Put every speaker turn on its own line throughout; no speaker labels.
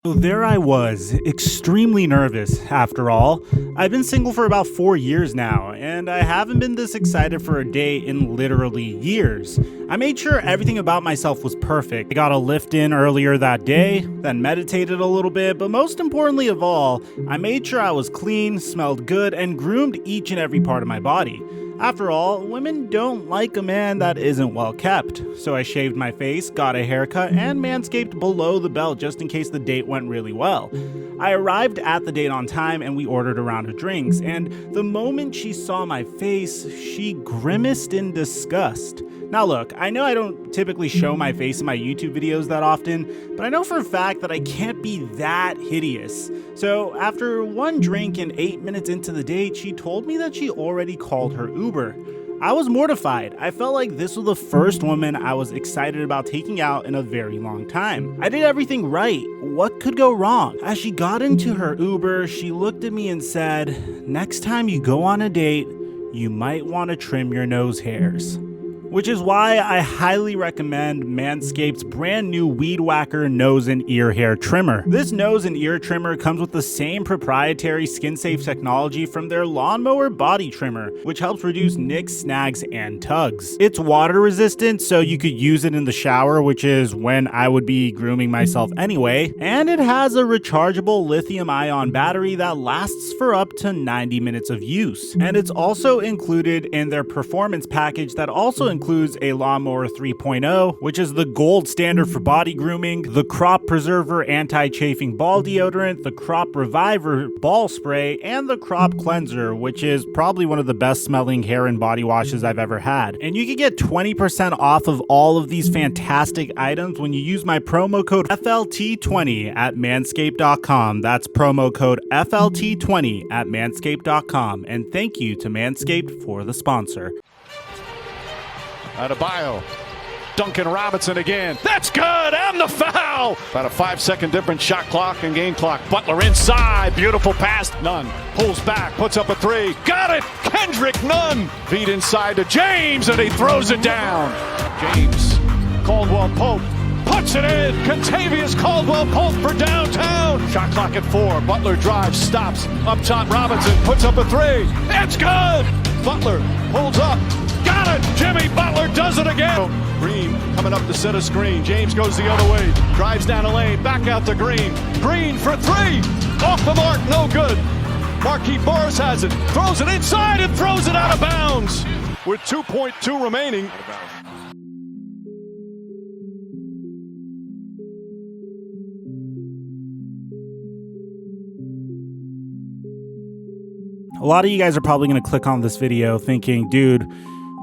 So there I was, extremely nervous after all. I've been single for about 4 years now, and I haven't been this excited for a date in literally years. I made sure everything about myself was perfect. I got a lift in earlier that day, then meditated a little bit, but most importantly of all, I made sure I was clean, smelled good, and groomed each and every part of my body. After all, women don't like a man that isn't well kept. So I shaved my face, got a haircut, and manscaped below the belt just in case the date went really well. I arrived at the date on time and we ordered a round of drinks, and the moment she saw my face, she grimaced in disgust. Now look, I know I don't typically show my face in my YouTube videos that often, but I know for a fact that I can't be that hideous. So after one drink and 8 minutes into the date, she told me that she already called her Uber. I was mortified. I felt like this was the first woman I was excited about taking out in a very long time. I did everything right. What could go wrong? As she got into her Uber, she looked at me and said, "Next time you go on a date, you might want to trim your nose hairs." Which is why I highly recommend Manscaped's brand new Weed Whacker nose and ear hair trimmer. This nose and ear trimmer comes with the same proprietary skin-safe technology from their lawnmower body trimmer, which helps reduce nicks, snags, and tugs. It's water resistant, so you could use it in the shower, which is when I would be grooming myself anyway, and it has a rechargeable lithium-ion battery that lasts for up to 90 minutes of use. And it's also included in their performance package that also includes a Lawnmower 3.0, which is the gold standard for body grooming, the Crop Preserver anti-chafing ball deodorant, the Crop Reviver ball spray, and the Crop Cleanser, which is probably one of the best smelling hair and body washes I've ever had. And you can get 20% off of all of these fantastic items when you use my promo code FLT20 at manscaped.com. That's promo code FLT20 at manscaped.com. And thank you to Manscaped for the sponsor.
Adebayo, Duncan Robinson again. That's good, and the foul. About a 5-second difference, shot clock and game clock. Butler inside, beautiful pass. Nunn pulls back, puts up a three. Got it, Kendrick Nunn. Feed inside to James, and he throws it down. James, Caldwell Pope puts it in. Contavious Caldwell Pope for downtown. Shot clock at 4. Butler drives, stops. Up top, Robinson puts up a three. It's good. Butler pulls up. Got it! Jimmy Butler does it again. Green coming up to set a screen. James goes the other way. Drives down a lane. Back out to Green. Green for three. Off the mark. No good. Marquis Morris has it. Throws it inside and throws it out of bounds. With 2.2 remaining.
A lot of you guys are probably going to click on this video thinking, dude,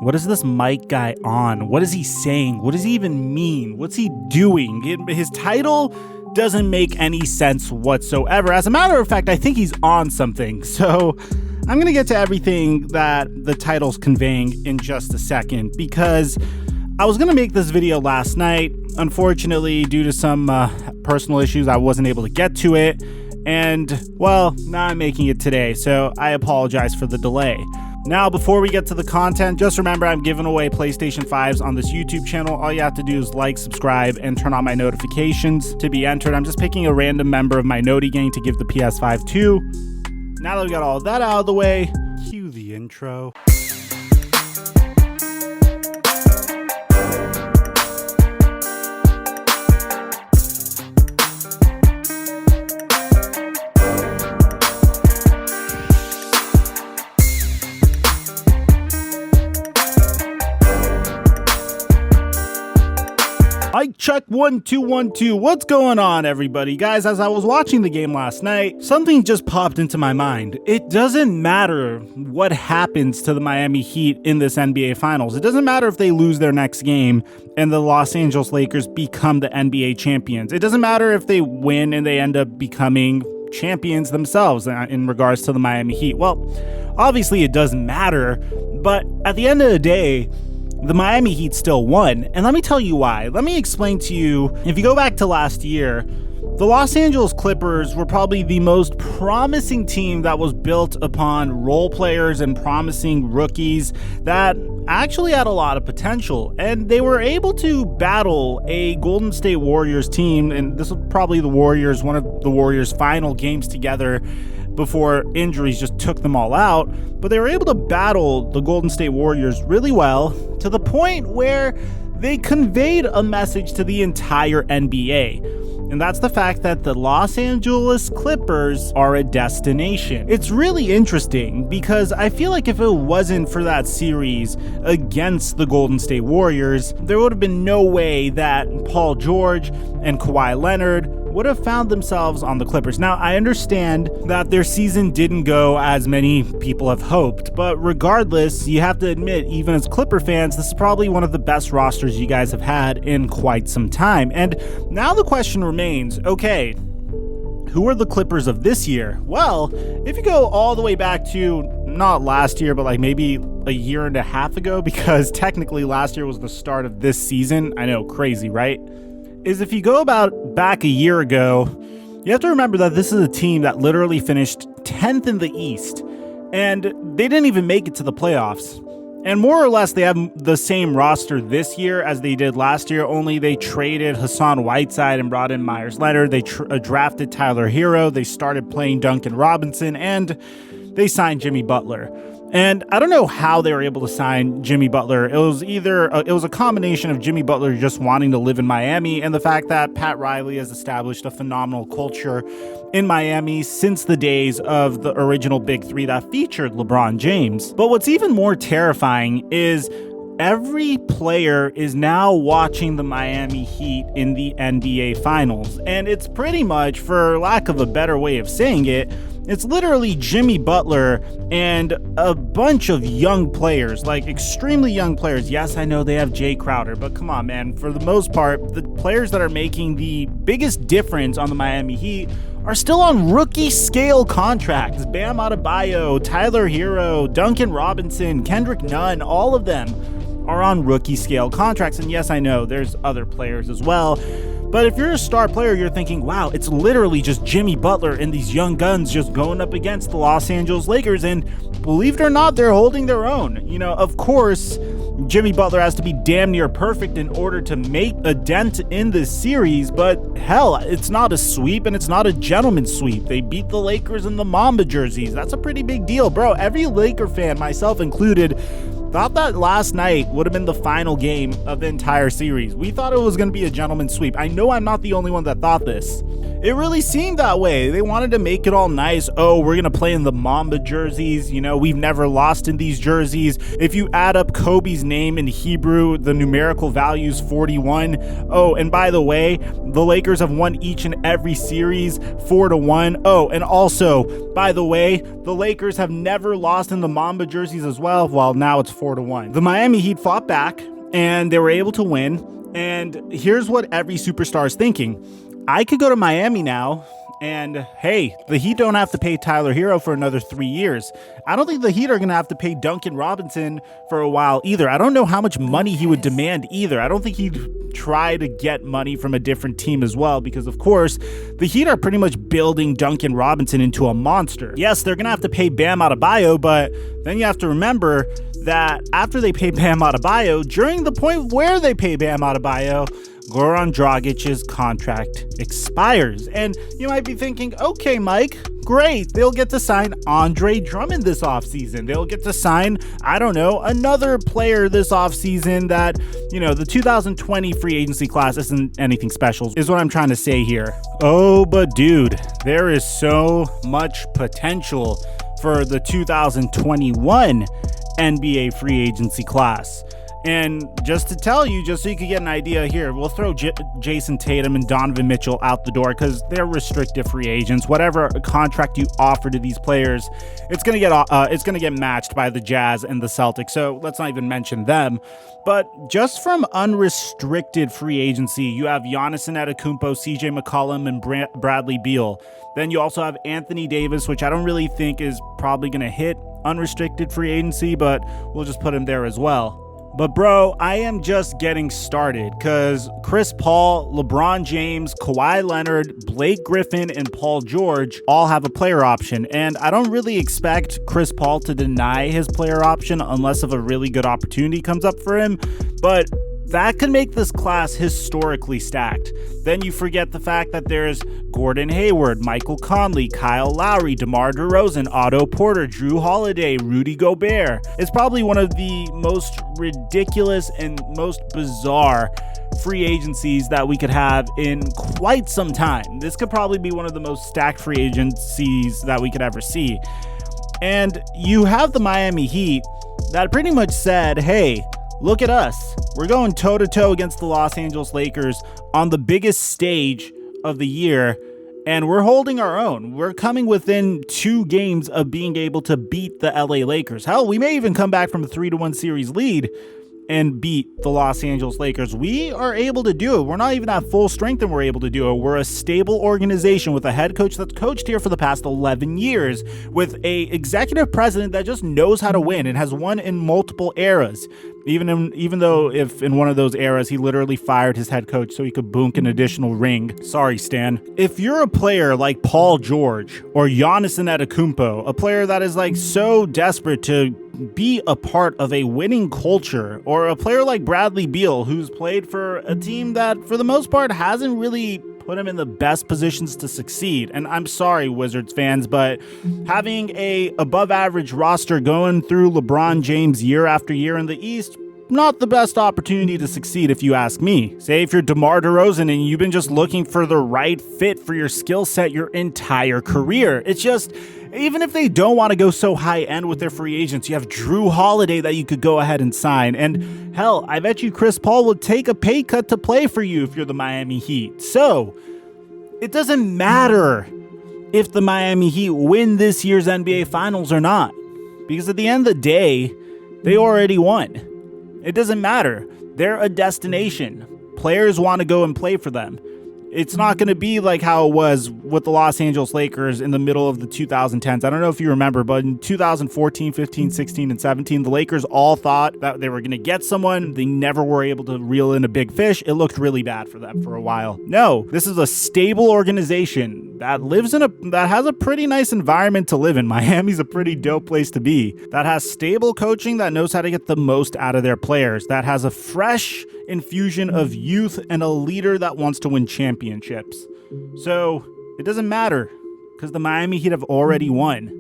what is this Mike guy on? What is he saying? What does he even mean? What's he doing? His title doesn't make any sense whatsoever. As a matter of fact, I think he's on something. So I'm going to get to everything that the title's conveying in just a second, because I was going to make this video last night. Unfortunately, due to some personal issues, I wasn't able to get to it. And, well, now I'm making it today, so I apologize for the delay. Now, before we get to the content, just remember I'm giving away PlayStation 5s on this YouTube channel. All you have to do is like, subscribe, and turn on my notifications to be entered. I'm just picking a random member of my Noti gang to give the PS5 to. Now that we got all that out of the way, cue the intro. Mic check 1 2 1 2. What's going on, everybody? Guys, as I was watching the game last night, something just popped into my mind. It doesn't matter what happens to the Miami Heat in this NBA Finals. It doesn't matter if they lose their next game and the Los Angeles Lakers become the NBA champions. It doesn't matter if they win and they end up becoming champions themselves in regards to the Miami Heat. Well, obviously it doesn't matter, but at the end of the day, the Miami Heat still won, and let me tell you why. Let me explain to you. If you go back to last year, The Los Angeles Clippers were probably the most promising team that was built upon role players and promising rookies that actually had a lot of potential, and they were able to battle a Golden State Warriors team, and this was probably one of the Warriors' final games together before injuries just took them all out, but they were able to battle the Golden State Warriors really well to the point where they conveyed a message to the entire NBA. And that's the fact that the Los Angeles Clippers are a destination. It's really interesting because I feel like if it wasn't for that series against the Golden State Warriors, there would have been no way that Paul George and Kawhi Leonard would have found themselves on the Clippers. Now, I understand that their season didn't go as many people have hoped, but regardless, you have to admit, even as Clipper fans, this is probably one of the best rosters you guys have had in quite some time. And now the question remains, okay, who are the Clippers of this year? Well, if you go all the way back to not last year, but like maybe a year and a half ago, because technically last year was the start of this season. I know, crazy, right? Is if you go about back a year ago, you have to remember that this is a team that literally finished 10th in the East, and they didn't even make it to the playoffs. And more or less, they have the same roster this year as they did last year, only they traded Hassan Whiteside and brought in Myers Leonard. They drafted Tyler Hero. They started playing Duncan Robinson, and they signed Jimmy Butler. And I don't know how they were able to sign Jimmy Butler. It was a combination of Jimmy Butler just wanting to live in Miami and the fact that Pat Riley has established a phenomenal culture in Miami since the days of the original Big Three that featured LeBron James. But what's even more terrifying is every player is now watching the Miami Heat in the NBA Finals. And it's pretty much, for lack of a better way of saying it, it's literally Jimmy Butler and a bunch of young players, like extremely young players. Yes, I know they have Jay Crowder, but come on, man. For the most part, the players that are making the biggest difference on the Miami Heat are still on rookie scale contracts. Bam Adebayo, Tyler Hero, Duncan Robinson, Kendrick Nunn, all of them are on rookie scale contracts. And yes, I know there's other players as well. But if you're a star player, you're thinking, wow, it's literally just Jimmy Butler and these young guns just going up against the Los Angeles Lakers. And believe it or not, they're holding their own. You know, of course, Jimmy Butler has to be damn near perfect in order to make a dent in this series. But hell, it's not a sweep and it's not a gentleman's sweep. They beat the Lakers in the Mamba jerseys. That's a pretty big deal, bro. Every Laker fan, myself included, thought that last night would have been the final game of the entire series. We thought it was going to be a gentleman's sweep. I know I'm not the only one that thought this. It really seemed that way. They wanted to make it all nice. Oh, we're going to play in the Mamba jerseys. You know, we've never lost in these jerseys. If you add up Kobe's name in Hebrew, the numerical value is 41. Oh, and by the way, the Lakers have won each and every series 4-1. Oh, and also, by the way, the Lakers have never lost in the Mamba jerseys as well. Well, now it's 4-1. The Miami Heat fought back and they were able to win. And here's what every superstar is thinking. I could go to Miami now and, hey, the Heat don't have to pay Tyler Hero for another 3 years. I don't think the Heat are going to have to pay Duncan Robinson for a while either. I don't know how much money he would demand either. I don't think he'd try to get money from a different team as well because, of course, the Heat are pretty much building Duncan Robinson into a monster. Yes, they're going to have to pay Bam Adebayo, but then you have to remember that after they pay Bam Adebayo, during the point where they pay Bam Adebayo, Goran Dragic's contract expires. And you might be thinking, okay, Mike, great. They'll get to sign Andre Drummond this offseason. They'll get to sign, I don't know, another player this offseason that, you know, the 2020 free agency class isn't anything special, is what I'm trying to say here. Oh, but dude, there is so much potential for the 2021 NBA free agency class. And just to tell you, just so you can get an idea here, we'll throw Jason Tatum and Donovan Mitchell out the door because they're restricted free agents. Whatever contract you offer to these players, it's gonna get matched by the Jazz and the Celtics. So let's not even mention them. But just from unrestricted free agency, you have Giannis Antetokounmpo, CJ McCollum, and Bradley Beal. Then you also have Anthony Davis, which I don't really think is probably gonna hit unrestricted free agency, but we'll just put him there as well. But bro, I am just getting started because Chris Paul, LeBron James, Kawhi Leonard, Blake Griffin, and Paul George all have a player option. And I don't really expect Chris Paul to deny his player option unless if a really good opportunity comes up for him. But that could make this class historically stacked. Then you forget the fact that there's Gordon Hayward, Michael Conley, Kyle Lowry, DeMar DeRozan, Otto Porter, Drew Holiday, Rudy Gobert. It's probably one of the most ridiculous and most bizarre free agencies that we could have in quite some time. This could probably be one of the most stacked free agencies that we could ever see. And you have the Miami Heat that pretty much said, hey, look at us. We're going toe-to-toe against the Los Angeles Lakers on the biggest stage of the year, and we're holding our own. We're coming within 2 games of being able to beat the LA Lakers. Hell, we may even come back from a 3-1 series lead and beat the Los Angeles Lakers. We are able to do it. We're not even at full strength and we're able to do it. We're a stable organization with a head coach that's coached here for the past 11 years, with a executive president that just knows how to win and has won in multiple eras. Even though if in one of those eras he literally fired his head coach so he could boonk an additional ring. Sorry, Stan. If you're a player like Paul George or Giannis Antetokounmpo, a player that is like so desperate to be a part of a winning culture, or a player like Bradley Beal, who's played for a team that for the most part hasn't really put him in the best positions to succeed. And I'm sorry, Wizards fans, but having a above average roster going through LeBron James year after year in the East, not the best opportunity to succeed if you ask me. Say if you're DeMar DeRozan and you've been just looking for the right fit for your skill set your entire career. It's just, even if they don't want to go so high end with their free agents, you have Drew Holiday that you could go ahead and sign. And hell, I bet you Chris Paul would take a pay cut to play for you if you're the Miami Heat. So it doesn't matter if the Miami Heat win this year's NBA Finals or not, because at the end of the day, they already won. It doesn't matter. They're a destination. Players want to go and play for them. It's not going to be like how it was with the Los Angeles Lakers in the middle of the 2010s. I don't know if you remember, but in 2014, 15, 16, and 17, the Lakers all thought that they were going to get someone. They never were able to reel in a big fish. It looked really bad for them for a while. No, this is a stable organization that has a pretty nice environment to live in. Miami's a pretty dope place to be. That has stable coaching that knows how to get the most out of their players. That has a fresh infusion of youth and a leader that wants to win championships. So it doesn't matter because the Miami Heat have already won.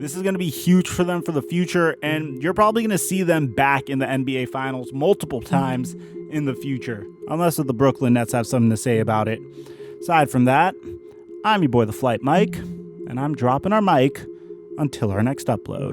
This is going to be huge for them for the future, and you're probably going to see them back in the NBA Finals multiple times in the future, unless the Brooklyn Nets have something to say about it. Aside from that, I'm your boy, Theflightmike, and I'm dropping our mic until our next upload.